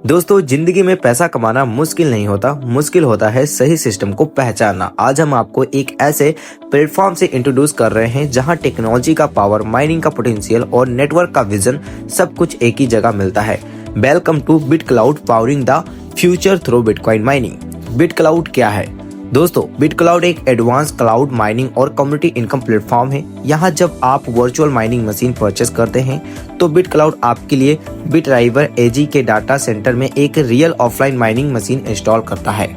दोस्तों जिंदगी में पैसा कमाना मुश्किल नहीं होता, मुश्किल होता है सही सिस्टम को पहचानना। आज हम आपको एक ऐसे प्लेटफॉर्म से इंट्रोड्यूस कर रहे हैं जहां टेक्नोलॉजी का पावर, माइनिंग का पोटेंशियल और नेटवर्क का विजन सब कुछ एक ही जगह मिलता है। Welcome to Bitcloud, powering the future through bitcoin mining. Bitcloud क्या है दोस्तों? बिटक्लाउड एक एडवांस क्लाउड माइनिंग और कम्युनिटी इनकम प्लेटफॉर्म है। यहाँ जब आप वर्चुअल माइनिंग मशीन परचेस करते हैं तो बिटक्लाउड आपके लिए बिटड्राइवर एजी के डाटा सेंटर में एक real offline mining machine install करता है।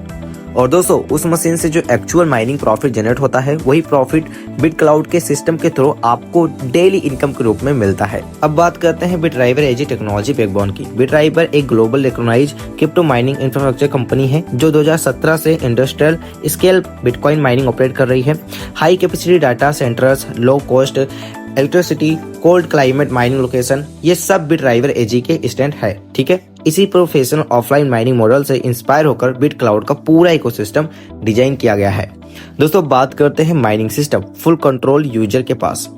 और दोस्तों उस मशीन से जो एक्चुअल माइनिंग प्रॉफिट जनरेट होता है वही प्रॉफिट बिटक्लाउड के सिस्टम के थ्रू आपको डेली इनकम के रूप में मिलता है। अब बात करते हैं बिटड्राइवर एजी टेक्नोलॉजी बैकबोन की। बिटड्राइवर एक global recognized crypto mining infrastructure company है जो 2017 से industrial scale bitcoin mining operate कर रही है। High capacity data centers, low cost electricity, cold climate mining location, ये सब बिटड्राइवर एजी के स्टैंड है। ठीक है, इसी प्रोफेशनल ऑफलाइन माइनिंग मॉडल से इंस्पायर होकर बिटक्लाउड का पूरा इकोसिस्टम डिजाइन किया गया है। दोस्तों बात करते हैं mining system, full control user के पास।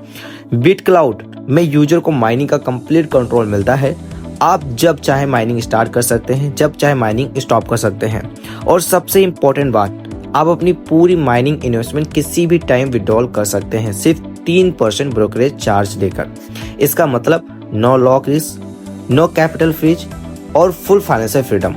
बिटक्लाउड में यूजर को माइनिंग का कंप्लीट कंट्रोल मिलता है। आप जब चाहे माइनिंग स्टार्ट कर सकते हैं, जब चाहे माइनिंग स्टॉप कर सकते हैं। और सबसे इम्पोर्टेंट बात, आप अपनी पूरी माइनिंग इन्वेस्टमेंट किसी भी टाइम विड्रॉल कर सकते हैं, सिर्फ 3% ब्रोकरेज चार्ज देकर। इसका मतलब no lock risk, no capital freeze और फुल फाइनेंशियल फ्रीडम।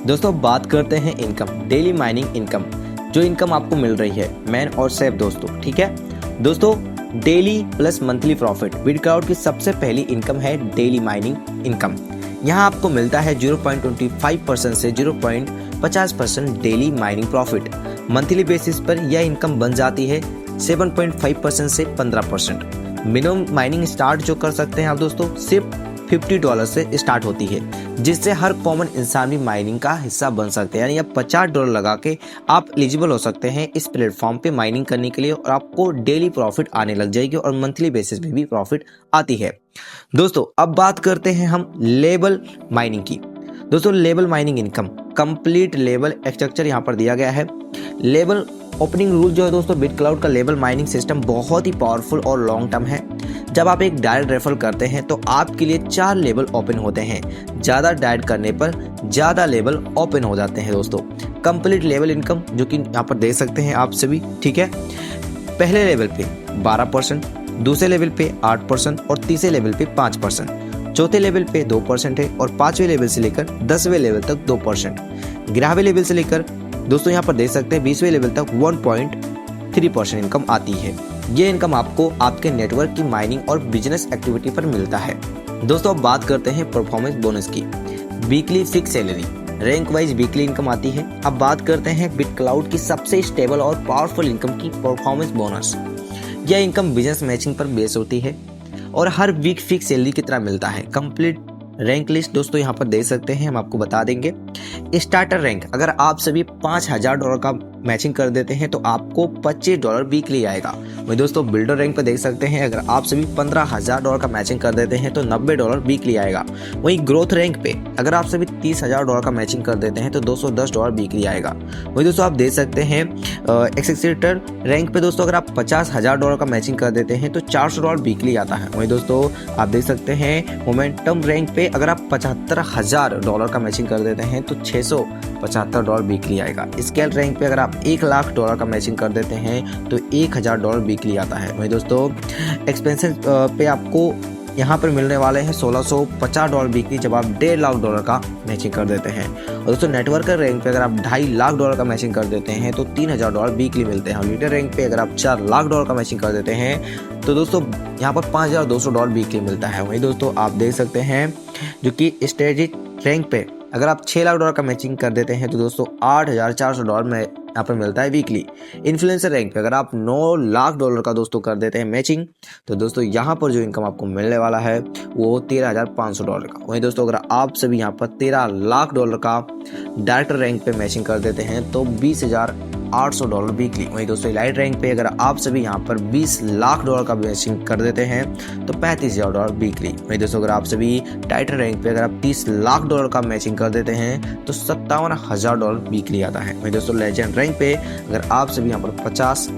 दोस्तों बात करते हैं इनकम, डेली माइनिंग इनकम, जो इनकम आपको मिल रही है मैन और सेफ दोस्तों। ठीक है दोस्तों, डेली प्लस मंथली प्रॉफिट। बिटक्लाउड की सबसे पहली इनकम है डेली माइनिंग इनकम। यहाँ आपको मिलता है 0.25% से 0.50% daily mining profit. Monthly basis पर यह इनकम बन जाती है 7.5% से 15%। मिनिमम माइनिंग स्टार्ट जो कर सकते हैं आप दोस्तों, सिर्फ $50 से स्टार्ट होती है, जिससे हर कॉमन इंसान भी माइनिंग का हिस्सा बन सकते हैं। यानी आप $50 लगा के आप एलिजिबल हो सकते हैं इस प्लेटफॉर्म पे माइनिंग करने के लिए, और आपको डेली प्रॉफिट आने लग जाएगी और मंथली बेसिस पे भी प्रॉफिट आती है। दोस्तों अब बात करते हैं हम लेबल माइनिंग की। दोस्तों label mining income, complete label structure यहाँ पर दिया गया है। लेबल ओपनिंग रूल जो है दोस्तों, बिटक्लाउड का लेबल माइनिंग सिस्टम बहुत ही पावरफुल और लॉन्ग टर्म है। जब आप एक डायरेक्ट रेफर करते हैं तो आपके लिए 4 लेवल ओपन होते हैं। ज़्यादा डायरेक्ट करने पर ज़्यादा लेवल ओपन हो जाते हैं दोस्तों। कंप्लीट लेवल इनकम जो कि यहाँ पर देख सकते हैं आप सभी। ठीक है, पहले लेवल पे 12%, दूसरे लेवल पे 8% और तीसरे लेवल पे 5%, चौथे लेवल पे 2% है और 5वें लेवल से लेकर 10वें लेवल तक 2%, 11वें लेवल से लेकर दोस्तों यहाँ पर देख सकते हैं 20वें लेवल तक 1.3% इनकम आती है। ये इनकम आपको आपके नेटवर्क की माइनिंग और बिजनेस एक्टिविटी पर मिलता है। दोस्तों अब बात करते हैं परफॉर्मेंस बोनस की। Weekly fix salary, rank wise weekly income आती है। अब बात करते हैं बिटक्लाउड की सबसे स्टेबल और पावरफुल इनकम की, परफॉर्मेंस बोनस। यह इनकम बिजनेस मैचिंग पर बेस होती है और हर वीक फिक्स सैलरी की तरह मिलता है। कंप्लीट रैंक लिस्ट दोस्तों यहाँ पर देख सकते हैं, हम आपको बता देंगे। स्टार्टर रैंक, अगर आप सभी $5000 का मैचिंग कर देते हैं तो आपको $25 वीकली आएगा। वही दोस्तों बिल्डर रैंक पर देख सकते हैं, अगर आप सभी $15000 का मैचिंग कर देते हैं तो $90 वीकली आएगा। वहीं ग्रोथ रैंक पे अगर आप सभी $30000 का मैचिंग कर देते हैं तो $210 वीकली आएगा। वही दोस्तों आप देख सकते हैं एक्सेलेरेटर रैंक पे दोस्तों, अगर आप $50000 का मैचिंग कर देते हैं तो $400 वीकली आता है। वही दोस्तों आप देख सकते हैं मोमेंटम रैंक पे अगर आप $75000 का मैचिंग कर देते हैं तो $675 वीकली आएगा। स्केल रैंक पे अगर आप $1,00,000 का मैचिंग कर देते हैं तो $1000 वीकली आता है। वही दोस्तों एक्सपेंसेस पे आपको यहाँ पर मिलने वाले हैं $1650 वीकली जब आप $1,50,000 का मैचिंग कर देते हैं। और दोस्तों नेटवर्कर रैंक पे अगर आप $2.5 लाख का मैचिंग कर देते हैं तो $3000 वीकली मिलते हैं। और लीडर रैंक पे अगर आप $4 लाख का मैचिंग कर देते हैं तो दोस्तों यहाँ पर $5200 वीकली मिलता है। वही दोस्तों आप देख सकते हैं जो कि स्ट्रेटेजिक रैंक पे अगर आप $6 लाख का मैचिंग कर देते हैं तो दोस्तों $8400 में यहाँ पर मिलता है वीकली। इन्फ्लुएंसर रैंक पे अगर आप $9 लाख का दोस्तों कर देते हैं मैचिंग तो दोस्तों यहाँ पर जो इनकम आपको मिलने वाला है वो $13,500 का। वहीं दोस्तों अगर आप सभी यहाँ पर $13 लाख का डायरेक्टर रैंक पे मैचिंग कर देते हैं तो $20,800 वीकली। वहीं दोस्तों इलाइट रैंक पे अगर आप सभी यहाँ पर $20 लाख का मैचिंग कर देते हैं तो $35,000 वीकली। वहीं दोस्तों अगर आप सभी टाइटन रैंक पे अगर आप $30 लाख का मैचिंग कर देते हैं तो $57,000 वीकली आता है। वहीं दोस्तों लेजेंड रैंक पे अगर आप सभी यहाँ पर $50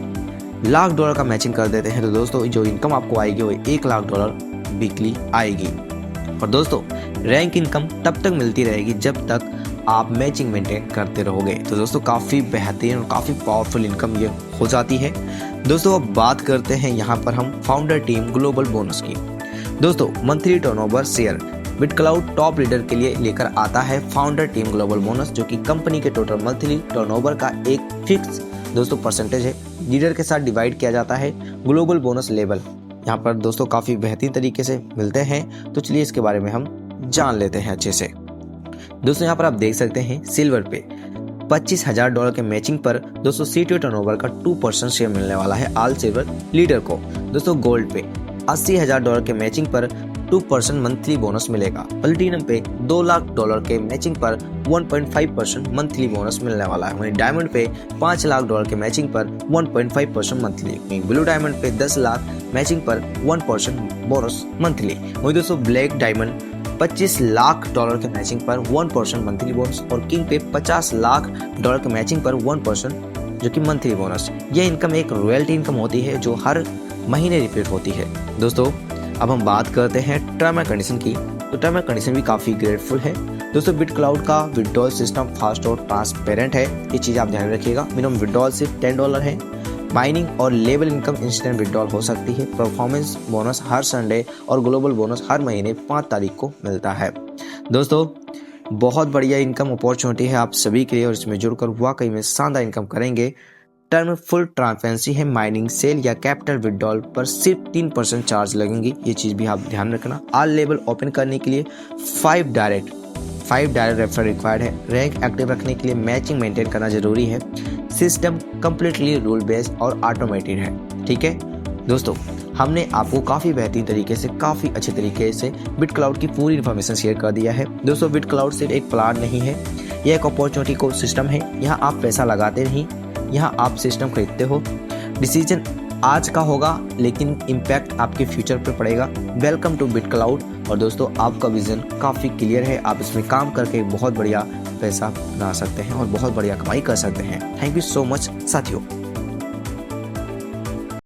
लाख का मैचिंग कर देते हैं तो दोस्तों जो इनकम आपको आएगी वो $1 लाख वीकली आएगी। और दोस्तों रैंक इनकम तब तक मिलती रहेगी जब तक आप मैचिंग मेंटेन करते रहोगे। तो दोस्तों काफ़ी बेहतरीन और काफ़ी पावरफुल इनकम ये हो जाती है। दोस्तों अब बात करते हैं यहाँ पर हम फाउंडर टीम ग्लोबल बोनस की। दोस्तों monthly turnover share Bitcloud top leader के लिए लेकर आता है फाउंडर टीम ग्लोबल बोनस, जो कि कंपनी के टोटल मंथली टर्नओवर का एक फिक्स दोस्तों परसेंटेज है। लीडर के साथ डिवाइड किया जाता है ग्लोबल बोनस लेवल। यहाँ पर दोस्तों काफ़ी बेहतरीन तरीके से मिलते हैं, तो चलिए इसके बारे में हम जान लेते हैं अच्छे से। दोस्तों यहाँ पर आप देख सकते हैं सिल्वर पे $25,000 के मैचिंग पर दोस्तों सीटीओ टर्नओवर का 2% शेयर मिलने वाला है ऑल सिल्वर लीडर को। दोस्तों गोल्ड पे $80,000 के मैचिंग पर 2% मंथली बोनस मिलेगा। प्लेटिनम पे $2 लाख के मैचिंग पर 1.5% मंथली बोनस मिलने वाला है। वहीं डायमंड पे $5 लाख के मैचिंग पर 1.5% मंथली। ब्लू डायमंड पे 10 लाख मैचिंग पर 1% बोनस मंथली। वहीं दोस्तों ब्लैक डायमंड $25 लाख के मैचिंग पर 1% मंथली बोनस और किंग पे $50 लाख के मैचिंग पर 1% जो कि मंथली बोनस। यह इनकम एक रॉयल्टी इनकम होती है जो हर महीने रिपीट होती है। दोस्तों अब हम बात करते हैं टर्म एंड कंडीशन की। तो टर्म एंड कंडीशन भी काफ़ी ग्रेटफुल है। दोस्तों बिटक्लाउड का विड्रॉल सिस्टम फास्ट और ट्रांसपेरेंट है, ये चीज़ आप ध्यान रखिएगा। मिनिमम विड्रॉल सिर्फ $10 है। माइनिंग और लेवल इनकम इंस्टेंट विड्रॉल हो सकती है। परफॉर्मेंस बोनस हर संडे और ग्लोबल बोनस हर महीने 5 तारीख को मिलता है। दोस्तों बहुत बढ़िया इनकम अपॉर्चुनिटी है आप सभी के लिए और इसमें जुड़कर वाकई में शानदार इनकम करेंगे। टर्म फुल ट्रांसपेरेंसी है। माइनिंग सेल या कैपिटल विड्रॉल पर सिर्फ 3% चार्ज लगेंगी, ये चीज़ भी आप ध्यान रखना। ऑल लेवल ओपन करने के लिए 5 डायरेक्ट रेफर रिक्वायर्ड है। रैंक एक्टिव रखने के लिए मैचिंग मेंटेन करना जरूरी है। सिस्टम कंप्लीटली रूल बेस्ड और ऑटोमेटेड है। ठीक है दोस्तों, हमने आपको काफ़ी बेहतरीन तरीके से काफ़ी अच्छे तरीके से बिटक्लाउड की पूरी इन्फॉर्मेशन शेयर कर दिया है। दोस्तों बिटक्लाउड सिर्फ एक प्लान नहीं है, यह एक अपॉर्चुनिटी को सिस्टम है। यहाँ आप पैसा लगाते नहीं, यहाँ आप सिस्टम खरीदते हो। डिसीजन आज का होगा लेकिन इम्पैक्ट आपके फ्यूचर पे पड़ेगा। Welcome to Bitcloud. और दोस्तों आपका विजन काफ़ी क्लियर है, आप इसमें काम करके बहुत बढ़िया पैसा बना सकते हैं और बहुत बढ़िया कमाई कर सकते हैं। थैंक यू सो मच साथियों।